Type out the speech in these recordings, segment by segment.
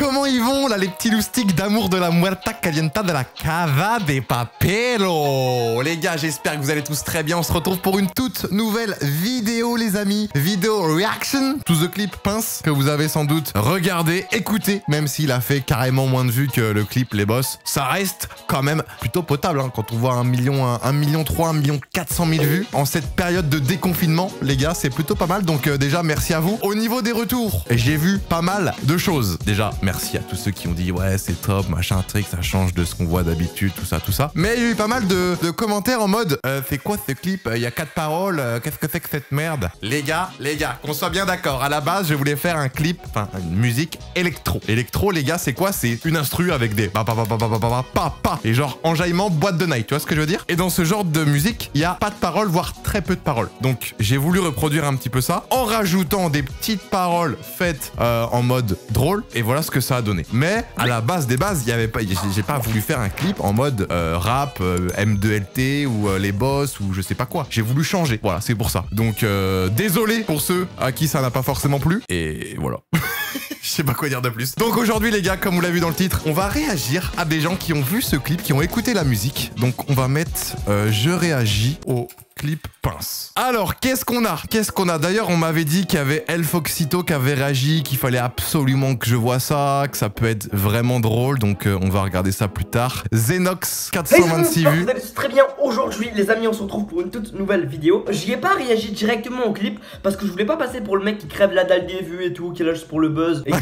comment ils vont là les petits loustiques d'amour de la muerta calienta de la cava de papelo? Les gars, j'espère que vous allez tous très bien. On se retrouve pour une toute nouvelle vidéo les amis. Vidéo reaction to the clip Pince que vous avez sans doute regardé, écouté, même s'il a fait carrément moins de vues que le clip Les Boss. Ça reste quand même plutôt potable hein, quand on voit 1 million 400 000 vues en cette période de déconfinement. Les gars, c'est plutôt pas mal. Donc déjà, merci à vous. Au niveau des retours, j'ai vu pas mal de choses. Déjà, merci à tous ceux qui ont dit ouais, c'est top, machin, truc, ça change de ce qu'on voit d'habitude, tout ça. Mais il y a eu pas mal de commentaires en mode c'est quoi ce clip? Il y a 4 paroles, qu'est-ce que c'est que cette merde? Les gars, qu'on soit bien d'accord. À la base, je voulais faire un clip, enfin une musique électro. Électro, les gars, c'est quoi? C'est une instru avec des pa. Et genre enjaillement, boîte de night, tu vois ce que je veux dire? Et dans ce genre de musique, il y a pas de paroles, voire très peu de paroles. Donc j'ai voulu reproduire un petit peu ça en rajoutant des petites paroles faites en mode drôle. Et voilà ce que ça a donné. Mais à la base des bases, il y avait pas, j'ai pas voulu faire un clip en mode rap, M2LT ou Les Boss ou je sais pas quoi. J'ai voulu changer. Voilà, c'est pour ça. Donc désolé pour ceux à qui ça n'a pas forcément plu. Et voilà. Je sais pas quoi dire de plus. Donc aujourd'hui les gars, comme vous l'avez vu dans le titre, on va réagir à des gens qui ont vu ce clip, qui ont écouté la musique. Donc on va mettre je réagis au clip Pince. Alors qu'est-ce qu'on a? D'ailleurs on m'avait dit qu'il y avait El Foxito qui avait réagi, qu'il fallait absolument que je vois ça, que ça peut être vraiment drôle. Donc on va regarder ça plus tard. Zenox 426 vues. Vous allez très bien aujourd'hui les amis, on se retrouve pour une toute nouvelle vidéo. J'y ai pas réagi directement au clip parce que je voulais pas passer pour le mec qui crève la dalle des vues et tout, qui est là juste pour le buzz et qui...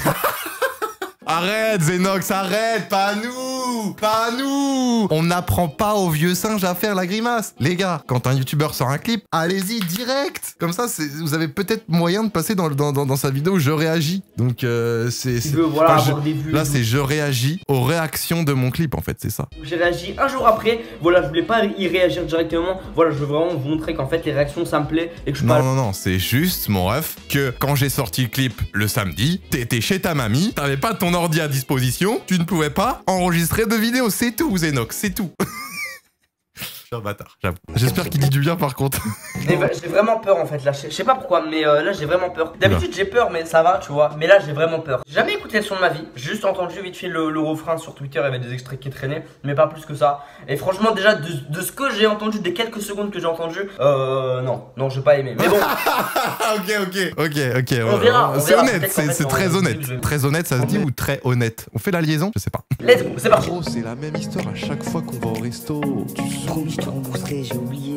Arrête Zenox, arrête, pas à nous, pas à nous. On n'apprend pas aux vieux singes à faire la grimace. Les gars, quand un youtubeur sort un clip, allez-y direct. Comme ça, vous avez peut-être moyen de passer dans sa vidéo je réagis. Donc voilà, avoir des vues. Là c'est je réagis aux réactions de mon clip en fait, c'est ça. J'ai réagi un jour après, voilà, je voulais pas y réagir directement. Voilà, je veux vraiment vous montrer qu'en fait les réactions ça me plaît et que je Non, c'est juste mon ref que quand j'ai sorti le clip le samedi, t'étais chez ta mamie, t'avais pas ton ordi à disposition, tu ne pouvais pas enregistrer de vidéo, c'est tout Zenox, c'est tout. Un bâtard, j'avoue. J'espère qu'il dit du bien par contre. J'ai vraiment peur en fait là, je sais pas pourquoi mais là j'ai vraiment peur. D'habitude j'ai peur mais ça va tu vois, mais là j'ai vraiment peur. J'ai jamais écouté le son de ma vie, j'ai juste entendu vite fait le refrain sur Twitter, il y avait des extraits qui traînaient, mais pas plus que ça. Et franchement déjà de ce que j'ai entendu, des quelques secondes que j'ai entendu, non j'ai pas aimé, mais bon. ok. On verra. C'est honnête, c'est très honnête. Très honnête ça se dit ou très honnête? On fait la liaison? Je sais pas. Let's go, c'est parti. Gros, c'est la même histoire à chaque fois qu'on va au resto. J'ai oublié.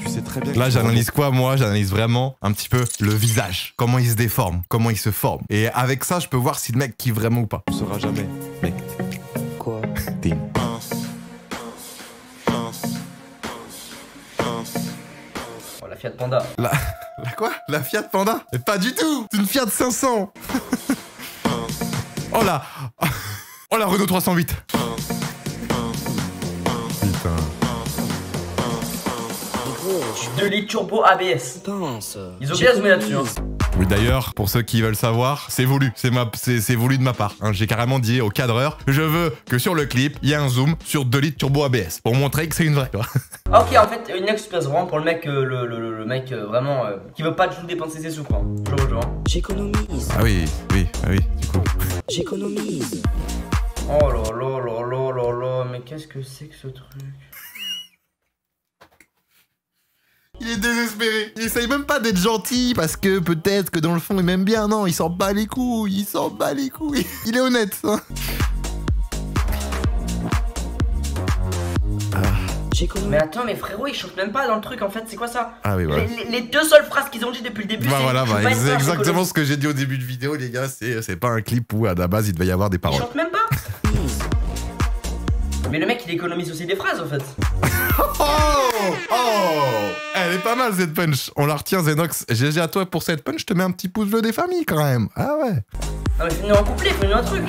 Tu sais très bien. Là, j'analyse quoi, moi? J'analyse vraiment un petit peu le visage. Comment il se déforme, comment il se forme. Et avec ça, je peux voir si le mec kiffe vraiment ou pas. Tu sauras jamais, mec. Quoi? T'es une... Oh, la Fiat Panda. La quoi? La Fiat Panda? Mais pas du tout! C'est une Fiat 500. Oh là! Oh la Renault 308. Putain. 2 litres turbo ABS. Pince. Ils ont bien zoomé là-dessus. Hein. Oui d'ailleurs, pour ceux qui veulent savoir, c'est voulu, c'est voulu de ma part. Hein. J'ai carrément dit au cadreur, je veux que sur le clip, il y ait un zoom sur 2 litres turbo ABS, pour montrer que c'est une vraie. Ok, en fait, une express vraiment pour le mec, le mec vraiment qui veut pas du tout dépenser ses sous quoi. Je vois. J'économise. Ah oui, du coup. J'économise. Oh là, mais qu'est-ce que c'est que ce truc? Il est désespéré. Il essaye même pas d'être gentil parce que peut-être que dans le fond il m'aime bien. Non, il s'en bat les couilles. Il est honnête. Hein. Mais attends, mais frérot, ils chantent même pas dans le truc en fait, c'est quoi ça? Ah oui, voilà. Les deux seules phrases qu'ils ont dit depuis le début, c'est exactement ce que j'ai dit au début de vidéo, les gars. C'est pas un clip où à la base il devait y avoir des paroles. Ils chantent même pas. Mais le mec il économise aussi des phrases en fait. Elle est pas mal cette punch. On la retient Zenox. GG à toi pour cette punch. Je te mets un petit pouce bleu des familles quand même. Ah ouais. Ah mais fais-nous un couplet, fais-nous un truc.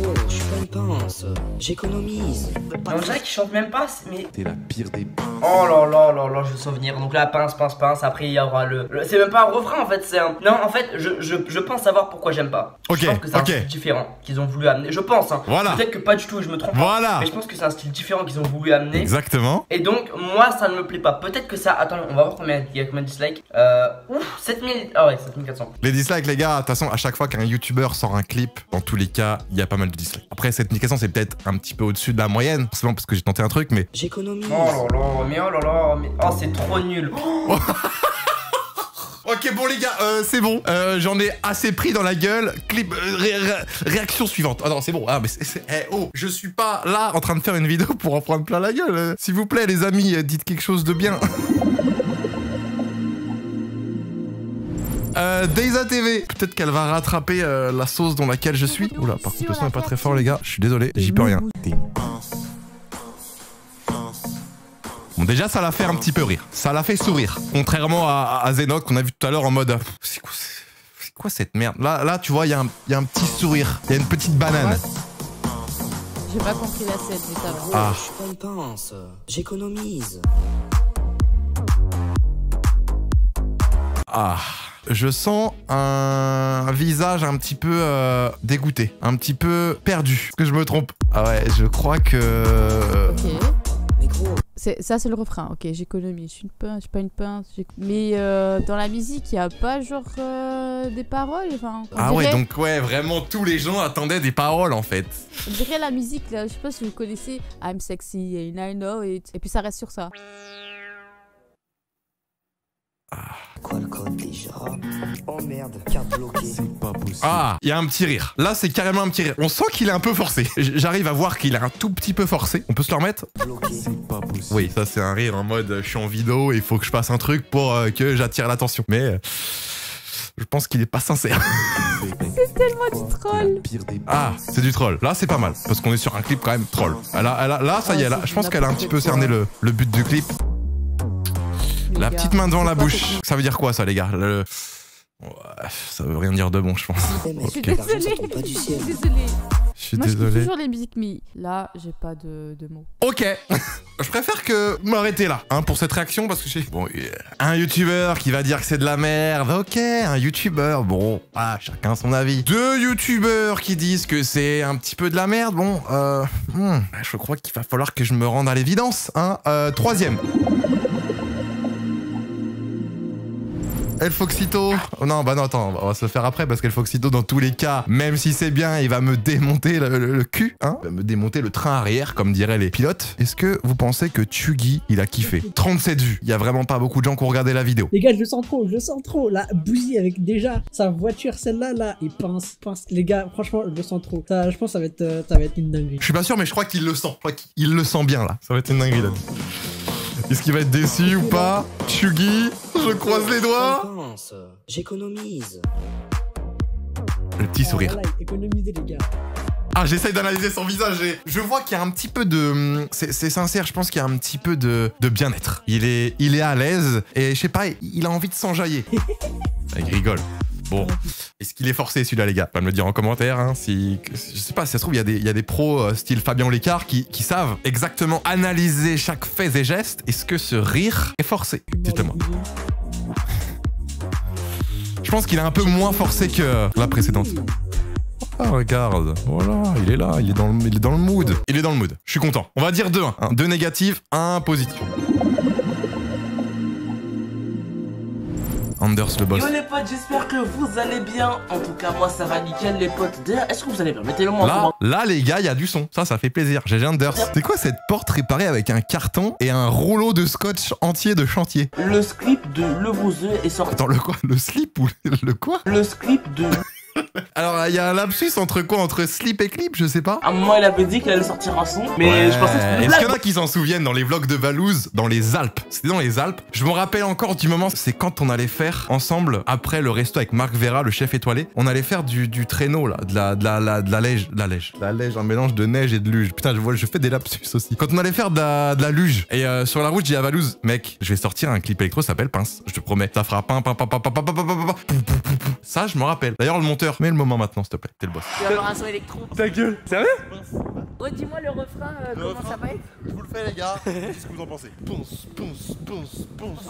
gros, je suis pas une pince. J'économise. On dirait qu'il chante même pas, mais... T'es la pire des pinces. Oh là là là là, je vais souvenir. Donc là, pince, pince, pince. Après, il y aura c'est même pas un refrain en fait, c'est un. Non, en fait, je pense savoir pourquoi j'aime pas. Ok, Je pense que c'est un ok. style différent qu'ils ont voulu amener. Je pense, hein. Voilà. Peut-être que pas du tout, je me trompe. Voilà. Mais je pense que c'est un style différent qu'ils ont voulu amener. Exactement. Et donc, moi, ça ne me plaît pas. Peut-être que ça. Attends, on va voir combien il y a combien de dislikes. Ouf, 7000. Ah ouais, 7400. Les dislikes, les gars, de toute façon, à chaque fois qu'un youtubeur sort un clip, dans tous les cas, il y a pas mal de dislikes. Après, cette indication, c'est peut-être un petit peu au-dessus de la moyenne, forcément parce que j'ai tenté un truc, mais. J'économise. Oh là là, mais oh là là, mais. Oh, c'est trop nul. Ok, bon les gars, c'est bon. J'en ai assez pris dans la gueule. Clip, réaction suivante. Ah non, c'est bon. Ah mais oh, je suis pas là en train de faire une vidéo pour en prendre plein la gueule. S'il vous plaît, les amis, dites quelque chose de bien. Deiza TV, peut-être qu'elle va rattraper la sauce dans laquelle je suis. Oula, par contre, le son est pas très fort, les gars. Je suis désolé, j'y peux rien. T'es une pince. Bon, déjà, ça l'a fait un petit peu rire. Ça l'a fait sourire. Contrairement à Zenok, qu'on a vu tout à l'heure en mode. C'est quoi cette merde? Là, tu vois, il y a un petit sourire. Il y a une petite banane. J'ai pas compris la scène, mais ça va. Gros, Ah. je suis pas une pince. J'économise. Ah. Je sens un visage un petit peu dégoûté. Un petit peu perdu. Est-ce que je me trompe? Ah ouais, je crois que. Ok. Mais gros, Ça, c'est le refrain. Ok, j'économise. Je suis une pince, je suis pas une pince. Mais dans la musique, il y a pas genre des paroles. Enfin, Ah ouais, donc ouais, vraiment tous les gens attendaient des paroles en fait. On dirait la musique, là. Je sais pas si vous connaissez. I'm sexy and I know it. Et puis ça reste sur ça. quoi le code déjà? Oh merde, carte bloquée. C'est pas possible. Ah, il y a un petit rire. Là, c'est carrément un petit rire. On sent qu'il est un peu forcé. J'arrive à voir qu'il est un tout petit peu forcé. On peut se le remettre? Bloqué. C'est pas possible. Oui, ça c'est un rire en mode je suis en vidéo et il faut que je fasse un truc pour que j'attire l'attention. Mais je pense qu'il est pas sincère. C'est tellement du troll. La pire des Ah, c'est du troll. Là, c'est pas mal. Parce qu'on est sur un clip quand même troll. Là, ça y est, là, je pense qu'elle a un petit peu cerné le but du clip. Les La gars, petite main devant c'est la pas bouche. technique. Ça veut dire quoi ça, les gars? Ouais, ça veut rien dire de bon, je pense. Eh mec, Je suis Ok. l'argent, ça désolée. tombe pas du Je ciel. suis désolée. Je suis Moi, je kiffe désolé. toujours les musiques, mais là, j'ai pas de mots. Ok. Je préfère que m'arrêter là, hein, pour cette réaction, parce que j'ai... Bon, un youtubeur qui va dire que c'est de la merde, ok, un youtubeur, bon, ah, chacun son avis. Deux youtubeurs qui disent que c'est un petit peu de la merde, bon, je crois qu'il va falloir que je me rende à l'évidence, hein. Troisième. El Foxito. Oh non, bah non, attends, on va se le faire après parce qu'El Foxito, dans tous les cas, même si c'est bien, il va me démonter le cul, hein. Il va me démonter le train arrière, comme diraient les pilotes. Est-ce que vous pensez que Tsugi, il a kiffé? 37 vues. Il y a vraiment pas beaucoup de gens qui ont regardé la vidéo. Les gars, je le sens trop. La bougie avec déjà sa voiture, celle-là, là, et pince. Les gars, franchement, je le sens trop. Ça, je pense que ça va être une dinguerie. Je suis pas sûr, mais je crois qu'il le sent. Je crois qu'il le sent bien, là. Ça va être une dinguerie, là. Est-ce qu'il va être déçu ou pas? Tsugi, je croise les doigts. Pince. J'économise. Le petit sourire. Voilà, économisez, les gars. Ah, j'essaye d'analyser son visage et je vois qu'il y a un petit peu de... C'est sincère, je pense qu'il y a un petit peu de bien-être. Il est à l'aise et je sais pas, il a envie de s'enjailler. Il rigole. Bon, est-ce qu'il est forcé celui-là, les gars? Pas me le dire en commentaire, hein, si... Je sais pas, si ça se trouve, il y a des pros style Fabien Lécart qui savent exactement analyser chaque fait et geste. Est-ce que ce rire est forcé? Dites-moi. Je pense qu'il est un peu moins forcé que la précédente. Ah, regarde, voilà, il est là, il est dans le mood. Il est dans le mood, je suis content. On va dire 2-1, hein. 2 négatifs, 1 positif. Anders le boss. Yo les potes, j'espère que vous allez bien. En tout cas, moi ça va nickel les potes. D'ailleurs, est-ce que vous allez bien? Mettez-le moi en commentaire. Là, les gars, il y a du son. Ça fait plaisir. GG Anders. C'est quoi cette porte réparée avec un carton et un rouleau de scotch entier de chantier? Le slip de Le Bouzeux est sorti. Attends, le quoi? Le slip ou le quoi? Le slip de... Alors, il y a un lapsus entre quoi? Entre slip et clip, je sais pas. À un moment, il avait dit qu'il allait sortir un son, mais je pensais que c'était une Est-ce qu'il y en blague. a qui s'en souviennent dans les vlogs de Valouz, dans les Alpes? C'était dans les Alpes. Je me rappelle encore du moment, c'est quand on allait faire ensemble, après le resto avec Marc Vera, le chef étoilé, on allait faire du traîneau, là, de la neige. La neige, un mélange de neige et de luge. Putain, je fais des lapsus aussi. Quand on allait faire de la luge, et sur la route, j'ai dit à Valouz, mec, je vais sortir un clip électro, ça s'appelle Pince. Je te promets. Ça fera pin. Ça, je me rappelle. D'ailleurs, le monteur, mets le moment maintenant, s'il te plaît. T'es le boss. Tu vas avoir un son électro. Ta gueule. Sérieux? Redis-moi le refrain, comment ça va être? Je vous le fais les gars, qu'est-ce que vous en pensez? Ponce, ponce, ponce, ponce,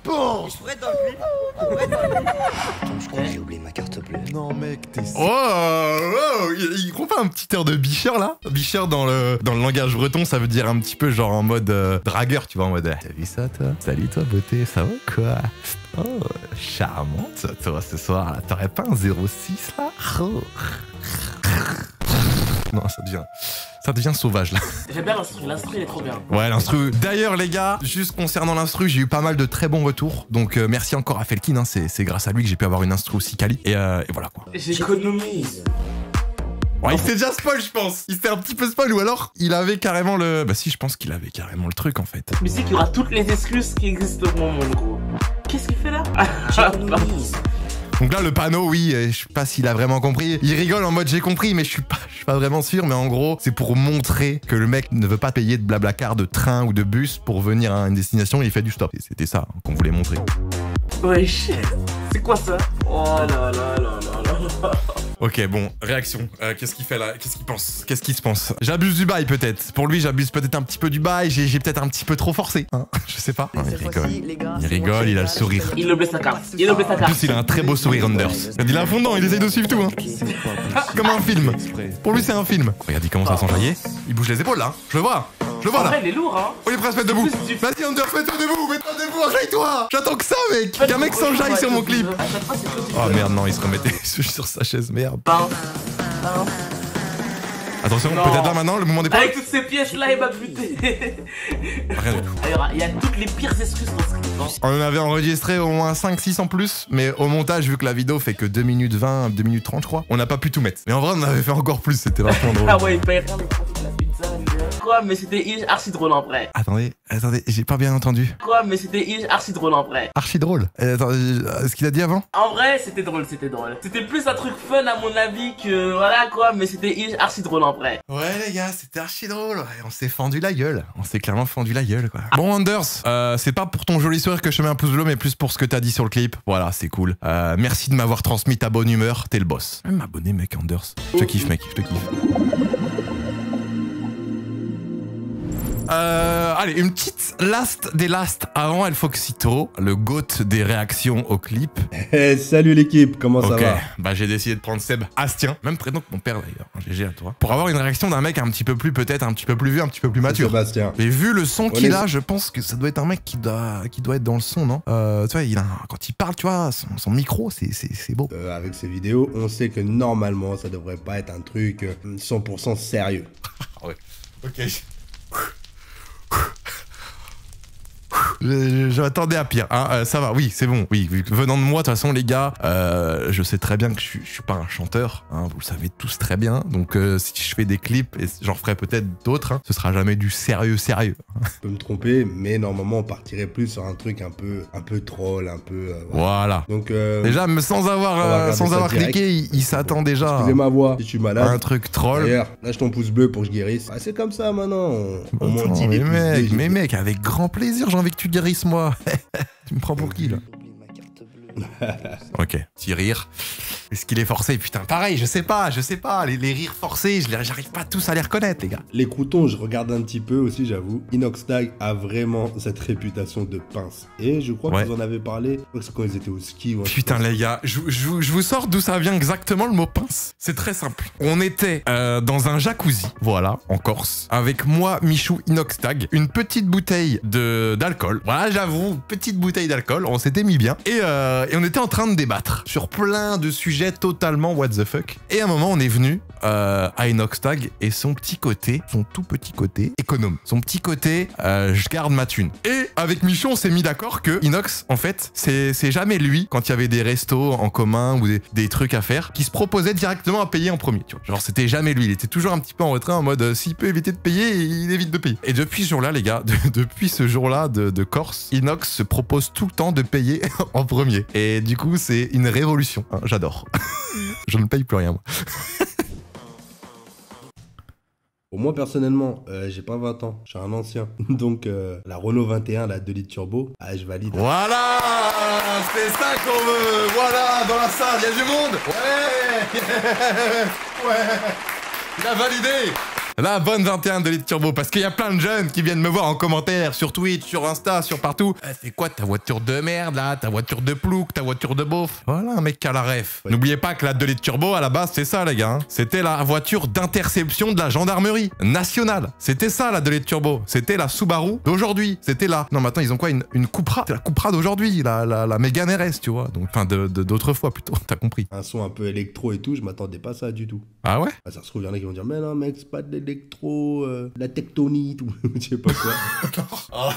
ponce. Je pourrais être dans le clip. Attends, je crois que j'ai oublié ma carte bleue. Non mec, t'es... Oh, il comprend pas un petit air de bicheur là? Bicheur dans le langage breton, ça veut dire un petit peu genre en mode dragueur, tu vois, en mode t'as vu ça toi? Salut toi beauté, ça va quoi? Oh, charmante toi ce soir là, t'aurais pas un 06 là? Oh. Non, ça devient sauvage là. J'aime bien l'instru il est trop bien. Ouais, l'instru. D'ailleurs, les gars, juste concernant l'instru, j'ai eu pas mal de très bons retours. Donc, merci encore à Felkin. Hein, c'est grâce à lui que j'ai pu avoir une instru aussi quali. Et voilà quoi. J'économise. Ouais, il s'est déjà spoil, je pense. Il s'est un petit peu spoil ou alors il avait carrément le. Bah, si, je pense qu'il avait carrément le truc en fait. Mais c'est qu'il y aura toutes les excuses qui existent au monde, gros. Qu'est-ce qu'il fait là? J'économise. Donc là, le panneau, oui, je sais pas s'il a vraiment compris. Il rigole en mode j'ai compris, mais je suis pas vraiment sûr. Mais en gros, c'est pour montrer que le mec ne veut pas payer de blablacar de train ou de bus pour venir à une destination et il fait du stop. C'était ça qu'on voulait montrer. Wesh. C'est quoi ça? Oh là là là là là. Ok, bon, réaction. Qu'est-ce qu'il fait là? Qu'est-ce qu'il pense? Qu'est-ce qu'il se pense? J'abuse du bail peut-être. Pour lui, j'abuse peut-être un petit peu du bail. J'ai peut-être un petit peu trop forcé. Hein, je sais pas. Non, il rigole. Il rigole, il a le sourire. Il le blesse sa carte. Il le blesse sa En carte. plus, il a un très beau sourire, Anders. Il est à fond dedans, il essaye de suivre tout. Hein. Comme un film. Pour lui, c'est un film. Regarde, il commence à s'enjailler. Il bouge les épaules là. Je le vois. Je le vois En là. vrai, il est lourd, hein. On est prêt à se mettre debout. Vas-y, Anders, mets-toi debout, enjaille-toi. J'attends que ça, mec. Qu'un mec s'enjaille sur mon clip. Oh merde, non, il se remettait sur sa chaise, merde. Attention, Non. peut-être là maintenant, le moment des Avec toutes ces pièces là, il m'a buté. Rien du tout. Alors, il y a toutes les pires excuses dans ce clip. Hein. On en avait enregistré au moins 5-6 en plus, mais au montage, vu que la vidéo fait que 2 minutes 20, 2 minutes 30, je crois, on n'a pas pu tout mettre. Mais en vrai, on avait fait encore plus, c'était vachement drôle. Ah ouais, il paye rien, mais profite de la pizza, lui. Quoi, mais c'était archi drôle en vrai. Attendez, j'ai pas bien entendu. Quoi, mais c'était archi drôle en vrai. Archi drôle. Attends, ce qu'il a dit avant? En vrai, c'était drôle, c'était drôle. C'était plus un truc fun à mon avis que voilà quoi, mais c'était archi drôle en vrai. Ouais les gars, c'était archi drôle. Ouais, on s'est fendu la gueule. On s'est clairement fendu la gueule quoi. Bon Anders, c'est pas pour ton joli sourire que je te mets un pouce bleu, mais plus pour ce que t'as dit sur le clip. Voilà, c'est cool. Merci de m'avoir transmis ta bonne humeur. T'es le boss. Même m'abonner mec, Anders. Je te kiffe mec, je te kiffe. Allez, une petite last des last avant El Foxito, le GOAT des réactions au clip. Hey, salut l'équipe, comment ça Ok, va? bah j'ai décidé de prendre Seb Astien, même prénom que mon père d'ailleurs, GG à toi, pour avoir une réaction d'un mec un petit peu plus peut-être, un petit peu plus vieux, un petit peu plus mature. Sébastien. Mais vu le son qu'il Honnête- a, je pense que ça doit être un mec qui doit être dans le son, non? Tu vois, quand il parle, tu vois, son micro, c'est beau. Avec ces vidéos, on sait que normalement, ça devrait pas être un truc 100% sérieux. Ah ouais, ok. Je m'attendais à pire, hein. Ça va, oui, c'est bon, oui, venant de moi, de toute façon les gars, je sais très bien que je suis pas un chanteur, hein, vous le savez tous très bien, donc si je fais des clips, et j'en ferai peut-être d'autres, hein, ce sera jamais du sérieux. Je peux me tromper, mais normalement, on partirait plus sur un truc un peu troll, un peu... Voilà. Donc, Déjà, mais sans on va avoir regarder ça direct. cliqué, il s'attend déjà excusez ma voix, si je suis à malade. un truc troll. D'ailleurs, lâche ton pouce bleu pour que je guérisse. Ah, c'est comme ça maintenant, on monte Attends, les pouces bleus, mais mec, avec grand plaisir, j'ai envie que tu guérisses moi. Tu me prends pour qui là? J'ai oublié ma carte bleue. Ok, petit rire. Est-ce qu'il est forcé? Putain, pareil, je sais pas. Les rires forcés, j'arrive pas tous à les reconnaître, les gars. Les croutons, je regarde un petit peu aussi, j'avoue. Inoxtag a vraiment cette réputation de pince. Et je crois Ouais. que vous en avez parlé, je crois que c'est quand ils étaient au ski. ou un truc Putain, comme ça. les gars, je vous sors d'où ça vient exactement le mot pince. C'est très simple. On était dans un jacuzzi, voilà, en Corse, avec moi, Michou, Inoxtag, une petite bouteille d'alcool. Voilà, j'avoue, une petite bouteille d'alcool. On s'était mis bien. Et on était en train de débattre sur plein de sujets totalement what the fuck. Et à un moment, on est venu à Inoxtag et son tout petit côté économe. Son petit côté, je garde ma thune. Et avec Michou, on s'est mis d'accord que Inox, en fait, c'est jamais lui, quand il y avait des restos en commun ou des trucs à faire, qui se proposait directement à payer en premier. Tu vois. Genre, c'était jamais lui. Il était toujours un petit peu en retrait en mode s'il peut éviter de payer, il évite de payer. Et depuis ce jour-là, les gars, depuis ce jour-là de Corse, Inox se propose tout le temps de payer en premier. Et du coup, c'est une révolution. Hein, j'adore. Je ne paye plus rien, moi. Pour moi, personnellement, j'ai pas 20 ans, je suis un ancien. Donc, la Renault 21, la 2 litres turbo, je valide. Voilà. c'est ça qu'on veut. Voilà, dans la salle, il y a du monde. Ouais. Ouais. Il a validé. La bonne 21 de litre turbo, parce qu'il y a plein de jeunes qui viennent me voir en commentaire sur Twitch, sur Insta, sur partout. C'est quoi ta voiture de merde là? Ta voiture de plouc, ta voiture de beauf? Voilà un mec qui a la ref. Ouais. N'oubliez pas que la 2 litres turbo à la base c'est ça les gars. Hein. C'était la voiture d'interception de la gendarmerie nationale. C'était ça la 2 litres turbo. C'était la Subaru d'aujourd'hui. C'était la... Non maintenant ils ont quoi? Une Cupra. C'est la Cupra d'aujourd'hui, la Mégane RS tu vois. Donc enfin d'autres fois plutôt, t'as compris. Un son un peu électro et tout, je m'attendais pas à ça du tout. Ah ouais? Ça se trouve, il y en a qui vont dire mais non mec c'est pas de l'électro, la tectonique ou je sais pas quoi. Oh,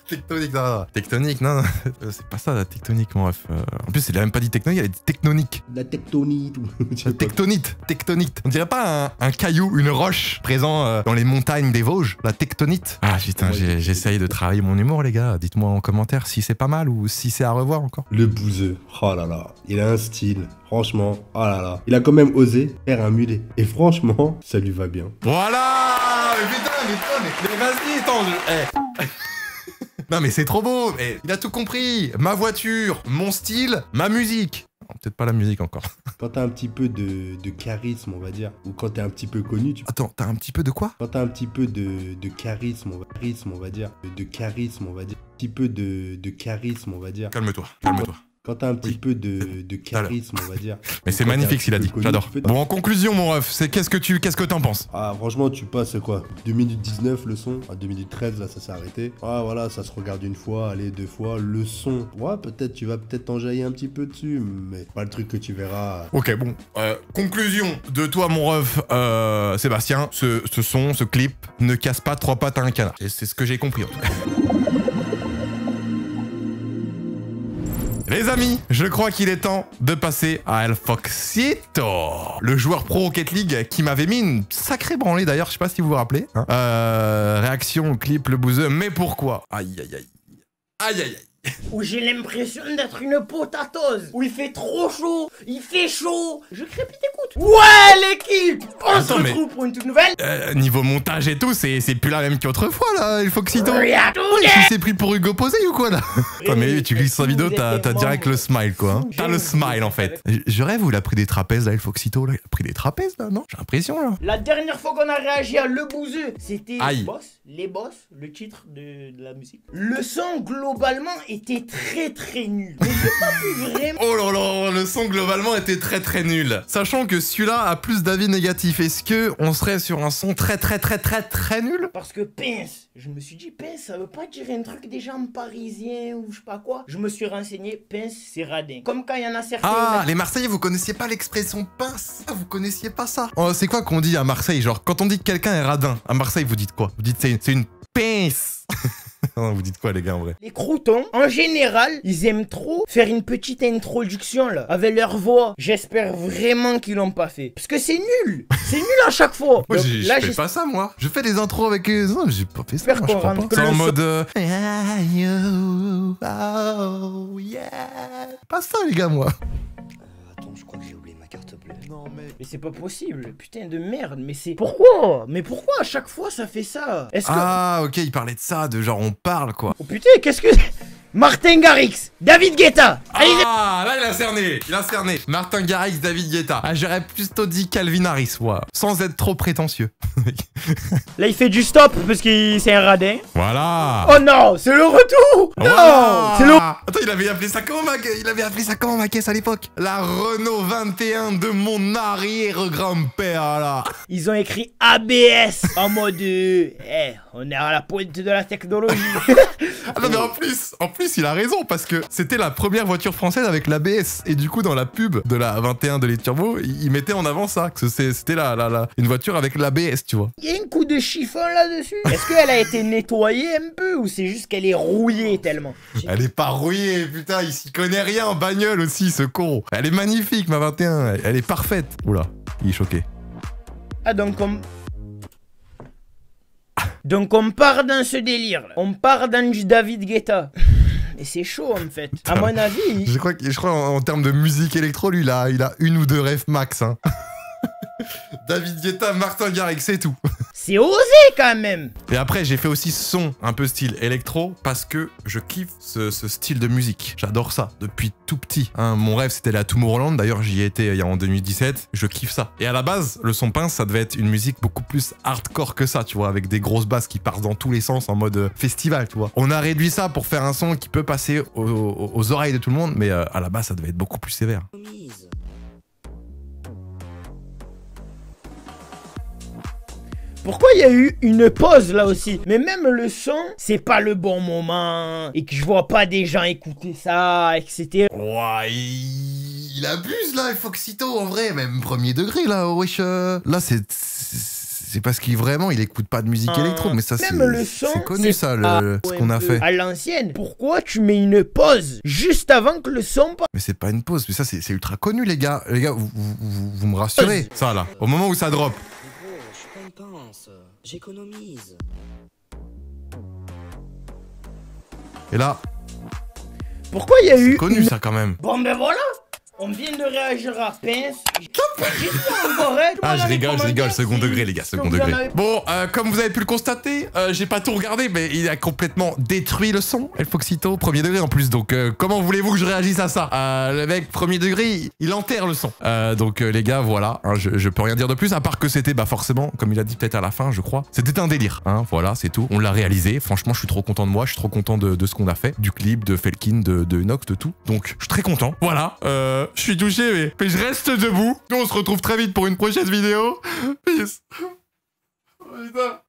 tectonique, non. Tectonique, non, c'est pas ça la tectonique, mon ref. En plus, elle a même pas dit tectonique, elle a dit tectonique. La tectonique ou tectonite. On dirait pas un caillou, une roche présent dans les montagnes des Vosges, la tectonite. Ah putain, j'essaye de travailler mon humour, les gars. Dites-moi en commentaire si c'est pas mal ou si c'est à revoir encore. Le bouseux, oh là là, il a un style. Franchement, oh là là. Il a quand même osé faire un mulet. Et franchement, ça lui va bien. Voilà. Mais vas-y, attends. Non mais c'est trop beau. Mais il a tout compris. Ma voiture, mon style, ma musique. Peut-être pas la musique encore. Quand t'as un petit peu de charisme, on va dire, ou quand t'es un petit peu connu, tu... Attends, t'as un petit peu de quoi? Quand t'as un petit peu de charisme, on va dire, de charisme, on va dire, un petit peu de charisme, on va dire. Calme-toi. Quand t'as un petit peu de charisme, on va dire. Mais c'est magnifique s'il a dit, j'adore. Bon, en conclusion, mon ref, c'est qu'est-ce que t'en penses? Ah, franchement, tu passes quoi 2 minutes 19 le son. À 2 minutes 13, là, ça s'est arrêté. Ah, voilà, ça se regarde une fois, allez, 2 fois. Le son, ouais, peut-être, tu vas peut-être t'enjailler un petit peu dessus, mais pas le truc que tu verras. Ok, bon. Conclusion de toi, mon ref, Sébastien, ce son, ce clip, ne casse pas 3 pattes à un canard. C'est ce que j'ai compris, en tout cas. Les amis, je crois qu'il est temps de passer à El Foxito, le joueur pro Rocket League qui m'avait mis une sacrée branlée d'ailleurs, je sais pas si vous vous rappelez. Hein. Réaction au clip, le bouseux, mais pourquoi? Aïe aïe aïe. Aïe aïe aïe. Où j'ai l'impression d'être une potatose. Où il fait trop chaud, il fait chaud. Je crépite, écoute. Ouais, l'équipe. On se retrouve pour une toute nouvelle. Niveau montage et tout, c'est plus la même qu'autrefois là, El Foxito. Il s'est pris pour Hugo Posé ou quoi là? Attends, mais tu glisses sa vidéo, t'as direct le smile quoi. Hein. T'as le smile en fait. Je rêve où il a pris des trapèzes là, El Foxito là. Il a pris des trapèzes là, non? J'ai l'impression là. La dernière fois qu'on a réagi à Le Bouseux, c'était Les Boss, le titre de la musique. Le son globalement était très nul. Mais j'ai pas pu vraiment... Oh là là, le son globalement était très nul. Sachant que celui-là a plus d'avis négatifs, est-ce que on serait sur un son très nul? Parce que pince, je me suis dit pince, ça veut pas dire un truc des gens parisiens ou je sais pas quoi. Je me suis renseigné, pince c'est radin. Comme quand il y en a certains... Ah, les Marseillais, vous connaissiez pas l'expression pince? Ah, vous connaissiez pas ça? Oh, c'est quoi qu'on dit à Marseille? Genre, quand on dit que quelqu'un est radin, à Marseille, vous dites quoi? Vous dites c'est une pince. Non, vous dites quoi les gars en vrai? Les croutons, en général, ils aiment trop faire une petite introduction là, avec leur voix. J'espère vraiment qu'ils l'ont pas fait. Parce que c'est nul. C'est nul à chaque fois. Moi je fais pas ça moi. Je fais des intros avec... Non, j'ai pas fait ça. Moi, je crois pas. C'est en mode... Oh yeah. Pas ça les gars moi. Attends, je crois que j'ai oublié ma carte bleue. Non mais c'est pas possible, putain de merde, mais c'est... Pourquoi? Mais pourquoi à chaque fois ça fait ça? Est-ce que... Ah ok, il parlait de ça, de genre on parle quoi. Oh putain, qu'est-ce que... Martin Garrix, David Guetta. Ah, là il a cerné, Martin Garrix, David Guetta. Ah, j'aurais plutôt dit Calvin Harris, moi, sans être trop prétentieux. Là il fait du stop parce qu'il c'est un radin. Voilà. Oh non, c'est le retour. Voilà. Non, c'est le... Attends, il avait appelé ça comment ma caisse à l'époque? La Renault 21 de mon arrière-grand-père là. Ils ont écrit ABS en mode on est à la pointe de la technologie. Ah non mais en plus il a raison parce que c'était la première voiture française avec l'ABS et du coup dans la pub de la 21 de litre turbo il mettait en avant ça, que c'était une voiture avec l'ABS tu vois. Il y a un coup de chiffon là-dessus. Est-ce qu'elle a été nettoyée un peu ou c'est juste qu'elle est rouillée tellement? Elle est pas rouillée putain, il s'y connaît rien en bagnole aussi ce con. Elle est magnifique ma 21, elle est parfaite. Oula, il est choqué. Ah donc on part dans ce délire là. On part dans du David Guetta. Et c'est chaud en fait. À mon avis. Je crois en termes de musique électro, lui, il a une ou deux refs max. Hein. David Guetta, Martin Garrix, c'est tout. C'est osé quand même. Et après, j'ai fait aussi son un peu style électro parce que je kiffe ce style de musique. J'adore ça depuis tout petit. Hein, mon rêve, c'était la Tomorrowland. D'ailleurs, j'y étais en 2017. Je kiffe ça. Et à la base, le son pince, ça devait être une musique beaucoup plus hardcore que ça, tu vois, avec des grosses basses qui partent dans tous les sens en mode festival, tu vois. On a réduit ça pour faire un son qui peut passer aux oreilles de tout le monde, mais à la base, ça devait être beaucoup plus sévère. Pourquoi il y a eu une pause là aussi? Mais même le son, c'est pas le bon moment. Et que je vois pas des gens écouter ça, etc. Ouais, il abuse là, Foxito, en vrai, même premier degré là, wesh. Là, c'est parce qu'il vraiment, il écoute pas de musique électro, mais ça c'est connu ça, ce qu'on a fait. À l'ancienne, pourquoi tu mets une pause juste avant que le son passe? Mais c'est pas une pause, mais ça c'est ultra connu les gars. Les gars, vous me rassurez, ça là, au moment où ça drop. J'économise. Et là. Pourquoi il y a eu. C'est connu ça quand même. Bon ben voilà. On vient de réagir à pince. Ah, je rigole, second degré, les gars, second degré. Bon, comme vous avez pu le constater, j'ai pas tout regardé, mais il a complètement détruit le son. El Foxito, premier degré en plus. Donc, comment voulez-vous que je réagisse à ça? Le mec, premier degré, il enterre le son. Donc, les gars, voilà, hein, je peux rien dire de plus, à part que c'était, bah forcément, comme il a dit peut-être à la fin, je crois, c'était un délire. Hein, voilà, c'est tout. On l'a réalisé. Franchement, je suis trop content de moi, je suis trop content de ce qu'on a fait, du clip, de Felkin, de Inox, de tout. Donc, je suis très content. Voilà. Je suis touché, mais je reste debout. Nous, on se retrouve très vite pour une prochaine vidéo. Peace. Oh, putain.